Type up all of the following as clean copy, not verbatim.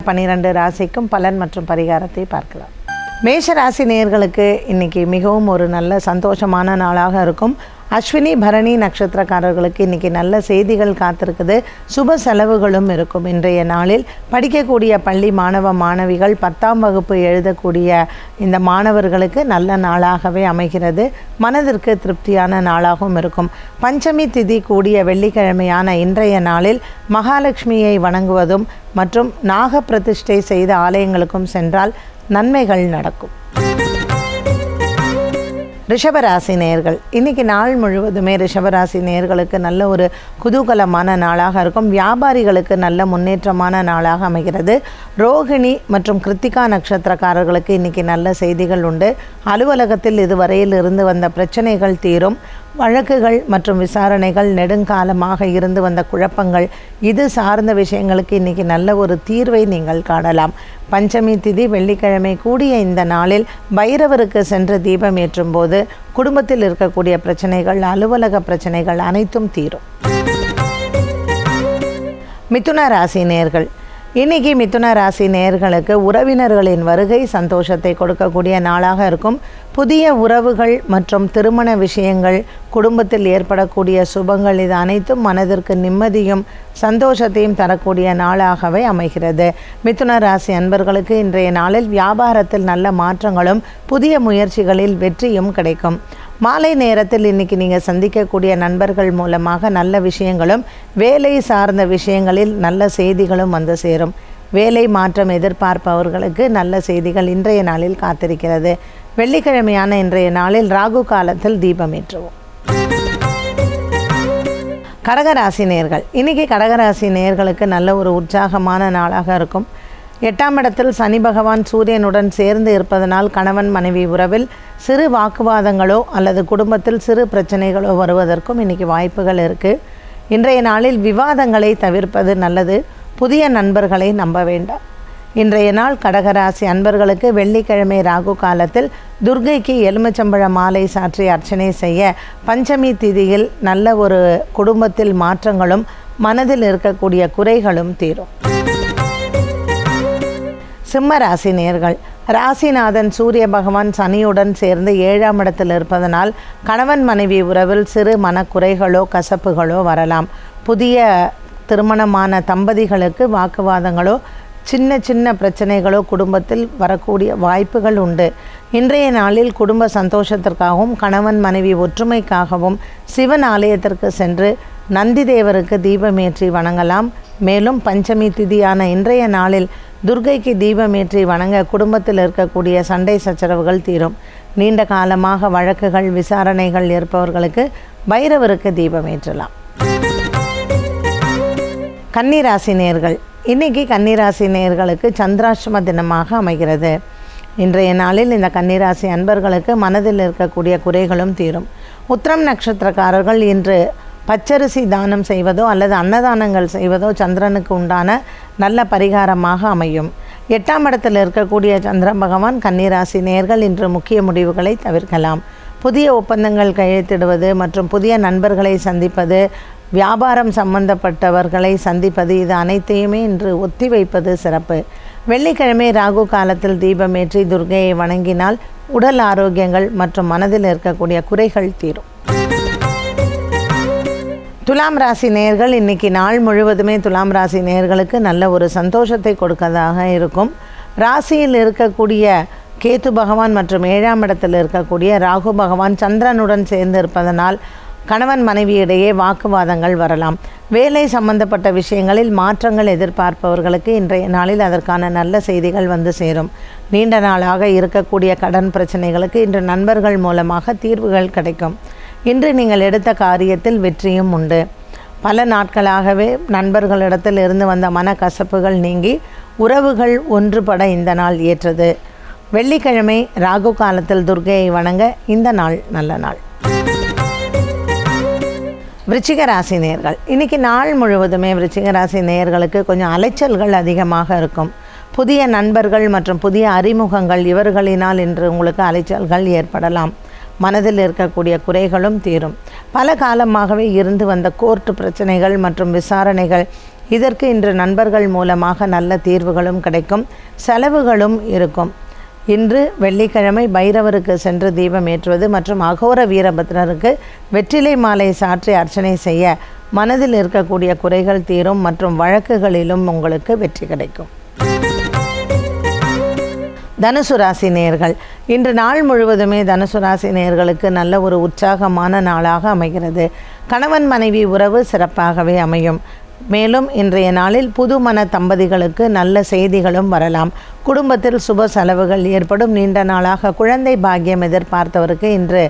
12 ராசிக்கும் பலன் மற்றும் பரிகாரத்தை பார்க்கலாம். மேஷ ராசி நேயர்களுக்கு இன்றைக்கி மிகவும் ஒரு நல்ல சந்தோஷமான நாளாக இருக்கும். அஸ்வினி பரணி நட்சத்திரக்காரர்களுக்கு இன்றைக்கி நல்ல செய்திகள் காத்திருக்குது. சுப செலவுகளும் இருக்கும். இன்றைய நாளில் படிக்கக்கூடிய பள்ளி மாணவ மாணவிகள் 10ஆம் வகுப்பு எழுதக்கூடிய இந்த மாணவர்களுக்கு நல்ல நாளாகவே அமைகிறது. மனதிற்கு திருப்தியான நாளாகவும் இருக்கும். பஞ்சமி திதி கூடிய வெள்ளிக்கிழமையான இன்றைய நாளில் மகாலட்சுமியை வணங்குவதும் மற்றும் நாக பிரதிஷ்டை செய்த ஆலயங்களுக்கும் சென்றால் நன்மைகள் நடக்கும். ரிஷபராசி நேயர்கள் இன்றைக்கி நாள் முழுவதுமே ரிஷபராசி நேயர்களுக்கு நல்ல ஒரு குதூகலமான நாளாக இருக்கும். வியாபாரிகளுக்கு நல்ல முன்னேற்றமான நாளாக அமைகிறது. ரோகிணி மற்றும் கிருத்திகா நட்சத்திரக்காரர்களுக்கு இன்றைக்கி நல்ல செய்திகள் உண்டு. அலுவலகத்தில் இதுவரையில் இருந்து வந்த பிரச்சனைகள் தீரும். வழக்குகள் மற்றும் விசாரணைகள், நெடுங்காலமாக இருந்து வந்த குழப்பங்கள், இது சார்ந்த விஷயங்களுக்கு இன்றைக்கி நல்ல ஒரு தீர்வை நீங்கள் காணலாம். பஞ்சமி திதி வெள்ளிக்கிழமை கூடிய இந்த நாளில் பைரவருக்கு சென்று தீபம் ஏற்றும் போது குடும்பத்தில் இருக்கக்கூடிய பிரச்சனைகள், அலுவலக பிரச்சனைகள் அனைத்தும் தீரும். மிதுன ராசி நேயர்கள் இன்றைக்கி மிதுன ராசி நேயர்களுக்கு உறவினர்களின் வருகை சந்தோஷத்தை கொடுக்கக்கூடிய நாளாக இருக்கும். புதிய உறவுகள் மற்றும் திருமண விஷயங்கள், குடும்பத்தில் ஏற்படக்கூடிய சுபங்கள், இது அனைத்தும் மனதிற்கு நிம்மதியும் சந்தோஷத்தையும் தரக்கூடிய நாளாகவே அமைகிறது. மிதுன ராசி அன்பர்களுக்கு இன்றைய நாளில் வியாபாரத்தில் நல்ல மாற்றங்களும் புதிய முயற்சிகளில் வெற்றியும் கிடைக்கும். மாலை நேரத்தில் இன்றைக்கி நீங்கள் சந்திக்கக்கூடிய நண்பர்கள் மூலமாக நல்ல விஷயங்களும் வேலை சார்ந்த விஷயங்களில் நல்ல செய்திகளும் வந்து சேரும். வேலை மாற்றம் எதிர்பார்ப்பவர்களுக்கு நல்ல செய்திகள் இன்றைய நாளில் காத்திருக்கிறது. வெள்ளிக்கிழமையான இன்றைய நாளில் ராகு காலத்தில் தீபம் ஏற்றுவோம். கடகராசி நேயர்கள் இன்றைக்கி கடகராசி நேயர்களுக்கு நல்ல ஒரு உற்சாகமான நாளாக இருக்கும். 8ஆம் இடத்தில் சனி பகவான் சூரியனுடன் சேர்ந்து இருப்பதனால் கணவன் மனைவி உறவில் சிறு வாக்குவாதங்களோ அல்லது குடும்பத்தில் சிறு பிரச்சனைகளோ வருவதற்கும் இன்றைக்கி வாய்ப்புகள் இருக்குது. இன்றைய நாளில் விவாதங்களை தவிர்ப்பது நல்லது. புதிய நண்பர்களை நம்ப வேண்டாம். இன்றைய நாள் கடகராசி அன்பர்களுக்கு வெள்ளிக்கிழமை ராகு காலத்தில் துர்க்கைக்கு எலுமிச்சம்பழ மாலை சாற்றி அர்ச்சனை செய்ய பஞ்சமி திதியில் நல்ல ஒரு குடும்பத்தில் மாற்றங்களும் மனதில் இருக்கக்கூடிய குறைகளும் தீரும். சிம்ம ராசி நேயர்கள் ராசிநாதன் சூரிய பகவான் சனியுடன் சேர்ந்து 7ஆம் இடத்தில் இருப்பதனால் கணவன் மனைவி உறவில் சிறு மனக்குறைகளோ கசப்புகளோ வரலாம். புதிய திருமணமான தம்பதிகளுக்கு வாக்குவாதங்களோ சின்ன சின்ன பிரச்சனைகளோ குடும்பத்தில் வரக்கூடிய வாய்ப்புகள் உண்டு. இன்றைய நாளில் குடும்ப சந்தோஷத்திற்காகவும் கணவன் மனைவி ஒற்றுமைக்காகவும் சிவன் ஆலயத்திற்கு சென்று நந்தி தேவருக்கு தீபமேற்றி வணங்கலாம். மேலும் பஞ்சமி திதியான இன்றைய நாளில் துர்க்கைக்கு தீபமேற்றி வணங்க குடும்பத்தில் இருக்கக்கூடிய சண்டை சச்சரவுகள் தீரும். நீண்ட காலமாக வழக்குகள் விசாரணைகள் இருப்பவர்களுக்கு பைரவருக்கு தீபமேற்றலாம். கன்னிராசி நேயர்கள் இன்றைக்கி கன்னிராசி நேயர்களுக்கு சந்திராஷ்டம தினமாக அமைகிறது. இன்றைய நாளில் இந்த கன்னிராசி அன்பர்களுக்கு மனதில் இருக்கக்கூடிய குறைகளும் தீரும். உத்திரம் நட்சத்திரக்காரர்கள் இன்று பச்சரிசி தானம் செய்வதோ அல்லது அன்னதானங்கள் செய்வதோ சந்திரனுக்கு உண்டான நல்ல பரிகாரமாக அமையும். 8ஆம் இடத்தில் இருக்கக்கூடிய சந்திர பகவான் கன்னிராசி நேயர்கள் இன்று முக்கிய முடிவுகளை தவிர்க்கலாம். புதிய ஒப்பந்தங்கள் கையெழுத்திடுவது மற்றும் புதிய நண்பர்களை சந்திப்பது, வியாபாரம் சம்பந்தப்பட்டவர்களை சந்திப்பது, இது அனைத்தையுமே இன்று ஒத்தி வைப்பது சிறப்பு. வெள்ளிக்கிழமை ராகு காலத்தில் தீபமேற்றி துர்க்கையை வணங்கினால் உடல் ஆரோக்கியங்கள் மற்றும் மனதில் இருக்கக்கூடிய குறைகள் தீரும். துலாம் ராசி நேயர்கள் இன்றைக்கி நாள் முழுவதுமே துலாம் ராசி நேயர்களுக்கு நல்ல ஒரு சந்தோஷத்தை கொடுக்கதாக இருக்கும். ராசியில் இருக்கக்கூடிய கேது பகவான் மற்றும் 7ஆம் இடத்தில் இருக்கக்கூடிய ராகு பகவான் சந்திரனுடன் சேர்ந்து இருப்பதனால் கணவன் மனைவியிடையே வாக்குவாதங்கள் வரலாம். வேலை சம்பந்தப்பட்ட விஷயங்களில் மாற்றங்கள் எதிர்பார்ப்பவர்களுக்கு இன்றைய நாளில் அதற்கான நல்ல செய்திகள் வந்து சேரும். நீண்ட நாளாக இருக்கக்கூடிய கடன் பிரச்சனைகளுக்கு இன்று நண்பர்கள் மூலமாக தீர்வுகள் கிடைக்கும். இன்று நீங்கள் எடுத்த காரியத்தில் வெற்றியும் உண்டு. பல நாட்களாகவே நண்பர்களிடத்தில் இருந்து வந்த மனக்கசப்புகள் நீங்கி உறவுகள் ஒன்றுபட இந்த நாள் ஏற்றது. வெள்ளிக்கிழமை ராகு காலத்தில் துர்க்கையை வணங்க இந்த நாள் நல்ல நாள். விருச்சிக ராசி நேயர்கள் இன்றைக்கி நாள் முழுவதுமே விருச்சிக ராசி நேயர்களுக்கு கொஞ்சம் அலைச்சல்கள் அதிகமாக இருக்கும். புதிய நண்பர்கள் மற்றும் புதிய அறிமுகங்கள் இவர்களினால் இன்று உங்களுக்கு அலைச்சல்கள் ஏற்படலாம். மனதில் இருக்கக்கூடிய குறைகளும் தீரும். பல காலமாகவே இருந்து வந்த கோர்ட்டு பிரச்சனைகள் மற்றும் விசாரணைகள் இதற்கு இன்று நண்பர்கள் மூலமாக நல்ல தீர்வுகளும் கிடைக்கும், செலவுகளும் இருக்கும். இன்று வெள்ளிக்கிழமை பைரவருக்கு சென்று தீபம் ஏற்றுவது மற்றும் அகோர வீரபத்ரருக்கு வெற்றிலை மாலை சாற்றி அர்ச்சனை செய்ய மனதில் இருக்கக்கூடிய குறைகள் தீரும் மற்றும் வழக்குகளிலும் உங்களுக்கு வெற்றி கிடைக்கும். தனுசு ராசி நேயர்கள், இன்று நாள் முழுவதுமே தனுசு ராசி நேயர்களுக்கு நல்ல ஒரு உற்சாகமான நாளாக அமைகிறது. கணவன் மனைவி உறவு சிறப்பாகவே அமையும். மேலும் இன்றைய நாளில் புதுமண தம்பதிகளுக்கு நல்ல செய்திகளும் வரலாம். குடும்பத்தில் சுப செலவுகள் ஏற்படும். நீண்ட நாளாக குழந்தை பாக்கியம் எதிர்பார்த்தவருக்கு இன்று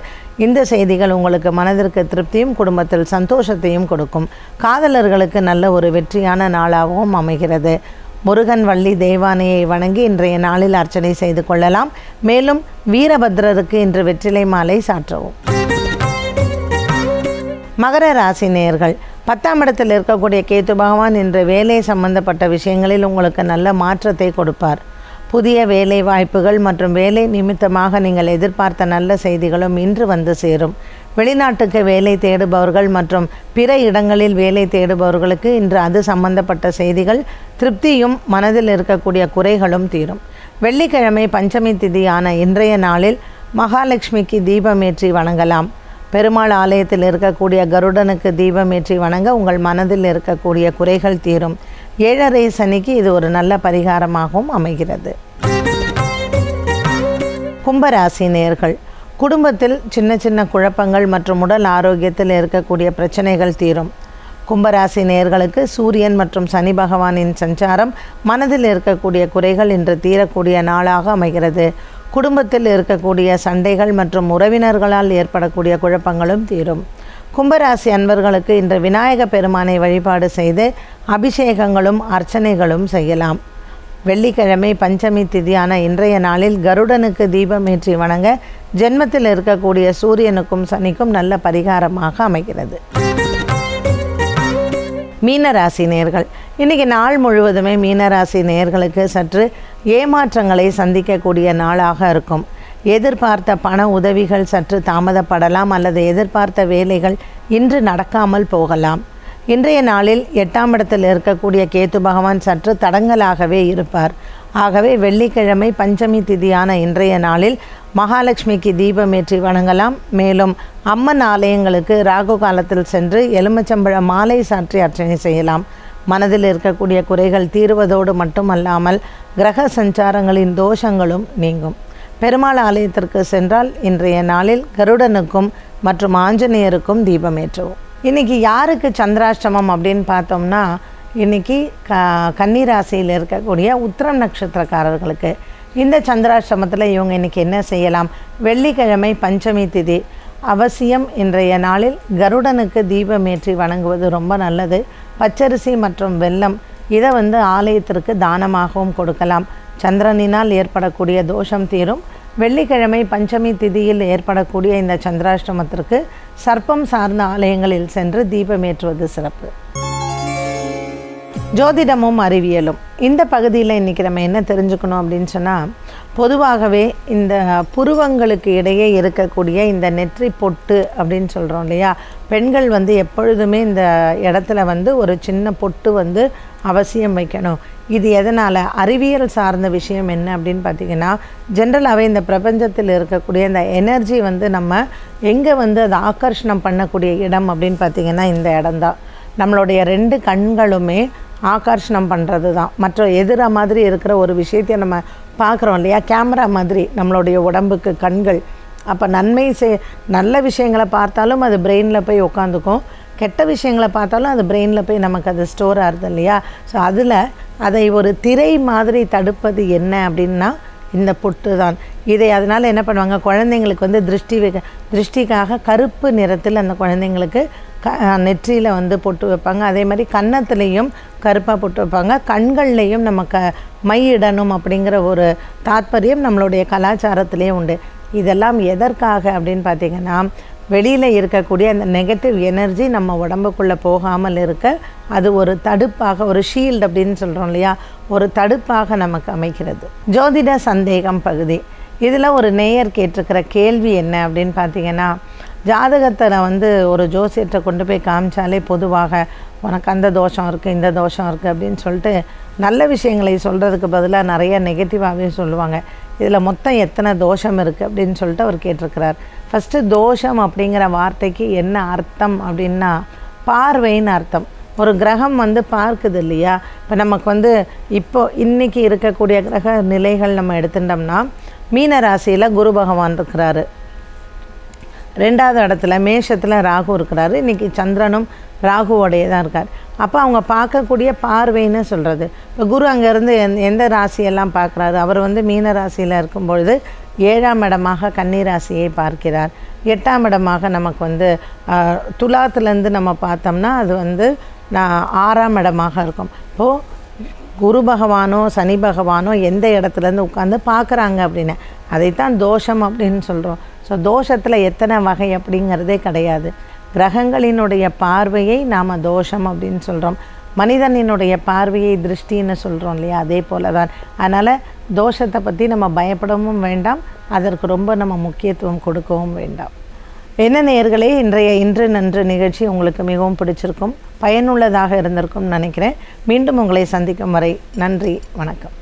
இந்த செய்திகள் உங்களுக்கு மனதிற்கு திருப்தியும் குடும்பத்தில் சந்தோஷத்தையும் கொடுக்கும். காதலர்களுக்கு நல்ல ஒரு வெற்றியான நாளாகவும் அமைகிறது. முருகன் வள்ளி தெய்வானையை வணங்கி இன்றைய நாளில் அர்ச்சனை செய்து கொள்ளலாம். மேலும் வீரபத்ரருக்கு இன்று வெற்றிலை மாலை சாற்றவும். மகர ராசி நேயர்கள், 10ஆம் இடத்தில் இருக்கக்கூடிய கேத்து பகவான் இன்று வேலை சம்பந்தப்பட்ட விஷயங்களில் உங்களுக்கு நல்ல மாற்றத்தை கொடுப்பார். புதிய வேலை வாய்ப்புகள் மற்றும் வேலை நிமித்தமாக நீங்கள் எதிர்பார்த்த நல்ல செய்திகளும் இன்று வந்து சேரும். வெளிநாட்டுக்கு வேலை தேடுபவர்கள் மற்றும் பிற இடங்களில் வேலை தேடுபவர்களுக்கு இன்று அது சம்பந்தப்பட்ட செய்திகள் திருப்தியும் மனதில் இருக்கக்கூடிய குறைகளும் தீரும். வெள்ளிக்கிழமை பஞ்சமி திதியான இன்றைய நாளில் மகாலட்சுமிக்கு தீபமேற்றி வணங்கலாம். பெருமாள் ஆலயத்தில் இருக்கக்கூடிய கருடனுக்கு தீபம் ஏற்றி வணங்க உங்கள் மனதில் இருக்கக்கூடிய குறைகள் தீரும். 7:30 சனிக்கு இது ஒரு நல்ல பரிகாரமாகவும் அமைகிறது. கும்பராசி நேயர்கள், குடும்பத்தில் சின்ன சின்ன குழப்பங்கள் மற்றும் உடல் ஆரோக்கியத்தில் இருக்கக்கூடிய பிரச்சனைகள் தீரும். கும்பராசி நேயர்களுக்கு சூரியன் மற்றும் சனி பகவானின் சஞ்சாரம் மனதில் இருக்கக்கூடிய குறைகள் இன்று தீரக்கூடிய நாளாக அமைகிறது. குடும்பத்தில் இருக்கக்கூடிய சண்டைகள் மற்றும் உறவினர்களால் ஏற்படக்கூடிய குழப்பங்களும் தீரும். கும்பராசி அன்பர்களுக்கு இன்று விநாயக பெருமானை வழிபாடு செய்து அபிஷேகங்களும் அர்ச்சனைகளும் செய்யலாம். வெள்ளிக்கிழமை பஞ்சமி திதியான இன்றைய நாளில் கருடனுக்கு தீபமேற்றி வணங்க ஜென்மத்தில் இருக்கக்கூடிய சூரியனுக்கும் சனிக்கும் நல்ல பரிகாரமாக அமைகிறது. மீனராசி நேயர்கள், இன்றைக்கி நாள் முழுவதுமே மீனராசி நேயர்களுக்கு சற்று ஏமாற்றங்களை சந்திக்கக்கூடிய நாளாக இருக்கும். எதிர்பார்த்த பண உதவிகள் சற்று தாமதப்படலாம் அல்லது எதிர்பார்த்த வேலைகள் இன்று நடக்காமல் போகலாம். இன்றைய நாளில் 8ஆம் இடத்தில் இருக்கக்கூடிய கேத்து பகவான் சற்று தடங்கலாகவே இருப்பார். ஆகவே வெள்ளிக்கிழமை பஞ்சமி திதியான இன்றைய நாளில் மகாலட்சுமிக்கு தீபமேற்றி வணங்கலாம். மேலும் அம்மன் ஆலயங்களுக்கு ராகு காலத்தில் சென்று எலுமிச்சம்பழ மாலை சாற்றி அர்ச்சனை செய்யலாம். மனதில் இருக்கக்கூடிய குறைகள் தீர்வதோடு மட்டுமல்லாமல் கிரக சஞ்சாரங்களின் தோஷங்களும் நீங்கும். பெருமாள் ஆலயத்திற்கு சென்றால் இன்றைய நாளில் கருடனுக்கும் மற்றும் ஆஞ்சநேயருக்கும் தீபமேற்றவும். இன்றைக்கி யாருக்கு சந்திராஷ்டமம் அப்படின்னு பார்த்தோம்னா, இன்றைக்கி கன்னிராசியில் இருக்கக்கூடிய உத்திரம் நட்சத்திரக்காரர்களுக்கு இந்த சந்திராஷ்டமத்தில் இவங்க இன்றைக்கி என்ன செய்யலாம்? வெள்ளிக்கிழமை பஞ்சமி திதி அவசியம் இன்றைய நாளில் கருடனுக்கு தீபமேற்றி வணங்குவது ரொம்ப நல்லது. பச்சரிசி மற்றும் வெல்லம் இதை ஆலயத்திற்கு தானமாகவும் கொடுக்கலாம். சந்திரனினால் ஏற்படக்கூடிய தோஷம் தீரும். வெள்ளிக்கிழமை பஞ்சமி திதியில் ஏற்படக்கூடிய இந்த சந்திராஷ்டமத்திற்கு சர்ப்பம் சார்ந்த ஆலயங்களில் சென்று தீபமேற்றுவது சிறப்பு. ஜோதிடமும் அறிவியலும் இந்த பகுதியில் இன்றைக்கி நம்ம என்ன தெரிஞ்சுக்கணும் அப்படின்னு சொன்னால், பொதுவாகவே இந்த புருவங்களுக்கு இடையே இருக்கக்கூடிய இந்த நெற்றி பொட்டு அப்படின்னு சொல்கிறோம் இல்லையா, பெண்கள் எப்பொழுதுமே இந்த இடத்துல ஒரு சின்ன பொட்டு அவசியம் வைக்கணும். இது எதனால்? அறிவியல் சார்ந்த விஷயம் என்ன அப்படின்னு பார்த்திங்கன்னா, ஜென்ரலாகவே இந்த பிரபஞ்சத்தில் இருக்கக்கூடிய இந்த எனர்ஜி நம்ம எங்கே அதை ஆகர்ஷணம் பண்ணக்கூடிய இடம் அப்படின்னு பார்த்திங்கன்னா இந்த இடம்தான். நம்மளுடைய 2 கண்களுமே ஆகர்ஷணம் பண்ணுறது தான். மற்ற எதிர மாதிரி இருக்கிற ஒரு விஷயத்தை நம்ம பார்க்குறோம் இல்லையா, கேமரா மாதிரி நம்மளுடைய உடம்புக்கு கண்கள். அப்போ நல்ல விஷயங்களை பார்த்தாலும் அது பிரெயினில் போய் உட்காந்துக்கும், கெட்ட விஷயங்களை பார்த்தாலும் அது பிரெயினில் போய் நமக்கு அது ஸ்டோர் ஆகுது இல்லையா. ஸோ அதை ஒரு திரை மாதிரி தடுப்பது என்ன அப்படின்னா இந்த பொட்டு தான். இதை அதனால் என்ன பண்ணுவாங்க, குழந்தைங்களுக்கு திருஷ்டிக்காக கருப்பு நிறத்தில் அந்த குழந்தைங்களுக்கு நெற்றியில் பொட்டு வைப்பாங்க. அதே மாதிரி கன்னத்துலேயும் கருப்பாக பொட்டு வைப்பாங்க. கண்கள்லேயும் நமக்கு மையிடணும் அப்படிங்கிற ஒரு தாத்பரியம் நம்மளுடைய கலாச்சாரத்திலே உண்டு. இதெல்லாம் எதற்காக அப்படின்னு பார்த்திங்கன்னா, வெளியில் இருக்கக்கூடிய அந்த நெகட்டிவ் எனர்ஜி நம்ம உடம்புக்குள்ளே போகாமல் இருக்க அது ஒரு தடுப்பாக, ஒரு ஷீல்டு அப்படின்னு சொல்கிறோம் இல்லையா, ஒரு தடுப்பாக நமக்கு அமைகிறது. ஜோதிட சந்தேகம் பகுதி. இதில் ஒரு நேயர் கேட்டிருக்கிற கேள்வி என்ன அப்படின்னு பார்த்திங்கன்னா, ஜாதகத்தில் ஒரு ஜோசியத்தை கொண்டு போய் காமிச்சாலே பொதுவாக உனக்கு அந்த தோஷம் இருக்குது, இந்த தோஷம் இருக்குது அப்படின்னு சொல்லிட்டு நல்ல விஷயங்களை சொல்கிறதுக்கு பதிலாக நிறைய நெகட்டிவாகவே சொல்லுவாங்க. இதில் மொத்தம் எத்தனை தோஷம் இருக்குது அப்படின்னு சொல்லிட்டு அவர் கேட்டிருக்கிறார். ஃபஸ்ட்டு தோஷம் அப்படிங்கிற வார்த்தைக்கு என்ன அர்த்தம் அப்படின்னா பார்வைன்னு அர்த்தம். ஒரு கிரகம் பார்க்குது இல்லையா? இப்போ நமக்கு இன்றைக்கி இருக்கக்கூடிய கிரக நிலைகள் நம்ம எடுத்துட்டோம்னா மீன ராசியில் குரு பகவான் இருக்கிறாரு, 2வது இடத்துல மேஷத்தில் ராகு இருக்கிறாரு, இன்றைக்கி சந்திரனும் ராகுவோடைய தான் இருக்கார். அப்போ அவங்க பார்க்கக்கூடிய பார்வைன்னு சொல்கிறது. இப்போ குரு அங்கேருந்து எந்த ராசியெல்லாம் பார்க்குறாரு? அவர் மீன ராசியில் இருக்கும்பொழுது 7ஆம் இடமாக கன்னி ராசியை பார்க்கிறார். 8ஆம் இடமாக நமக்கு துலாத்துலேருந்து நம்ம பார்த்தோம்னா அது 6ஆம் இடமாக இருக்கும். இப்போது குரு பகவானோ சனி பகவானோ எந்த இடத்துலேருந்து உட்காந்து பார்க்குறாங்க அப்படின்னு அதைத்தான் தோஷம் அப்படின்னு சொல்கிறோம். ஸோ தோஷத்தில் எத்தனை வகை அப்படிங்கிறதே கிடையாது. கிரகங்களினுடைய பார்வையை நாம் தோஷம் அப்படின்னு சொல்கிறோம். மனிதனினுடைய பார்வையை திருஷ்டின்னு சொல்கிறோம் இல்லையா? அதே போல தான். அதனால் தோஷத்தை பற்றி நம்ம பயப்படவும் வேண்டாம், அதற்கு ரொம்ப நம்ம முக்கியத்துவம் கொடுக்கவும் வேண்டாம். என்ன நேயர்களே, இன்று நன்று நிகழ்ச்சி உங்களுக்கு மிகவும் பிடிச்சிருக்கும், பயனுள்ளதாக இருந்திருக்கும்னு நினைக்கிறேன். மீண்டும் உங்களை சந்திக்கும் வரை நன்றி, வணக்கம்.